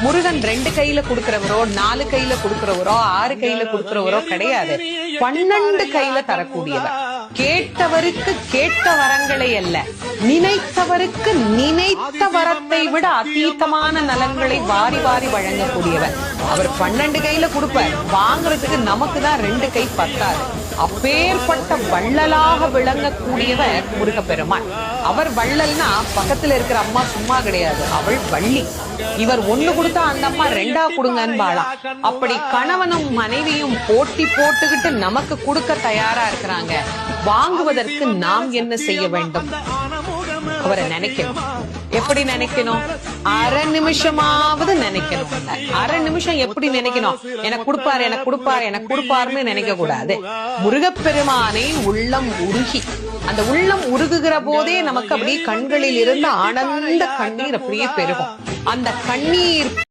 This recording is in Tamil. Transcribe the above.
முருகன் 2 கையில கொடுக்கிறவரோ 4 கையில கொடுக்கிறவரோ 6 கையில கொடுக்கிறவரோ கிடையாது. 12 கையில தரக்கூடியவர். கேட்டவருக்கு கேட்ட வரங்களை அல்ல, நினைத்தவருக்கு நினைத்த வரத்தை விட அதீதமான நலன்களை வாரி வாரி வழங்கக்கூடியவர். அவர் 12 கையில கொடுப்பார், வாங்குறதுக்கு நமக்கு தான் 2 கை பத்தாது. அப்பேற்பட்ட வள்ளலாக விளங்கக்கூடியவர் முருகப்பெருமான். அவர் வள்ளல்னா பக்கத்துல இருக்கிற அம்மா சும்மா கிடையாது, அவள் வள்ளி. இவர் 1 கொடுத்தா அந்த அம்மா 2 கொடுங்கன்னு வாழாம். அப்படி கணவனும் மனைவியும் போட்டி போட்டுக்கிட்டு நமக்கு கொடுக்க தயாரா இருக்கிறாங்க. வாங்குவதற்கு நாம் என்ன செய்ய வேண்டும்? அவரை நினைக்கணும். எப்படி நினைக்கணும்? அரை நிமிஷமாவது நினைக்கணும். அரை நிமிஷம் எப்படி நினைக்கணும்? எனக்கு கொடுப்பாரு, எனக்கு கொடுப்பாரு, எனக்கு கொடுப்பாருன்னு நினைக்க கூடாது. முருகப்பெருமானை உள்ளம் உருகி, அந்த உள்ளம் உருகுகிற போதே நமக்கு அப்படியே கண்களில் இருந்து ஆனந்த கண்ணீர் அப்படியே பெருகும். அந்த கண்ணீர்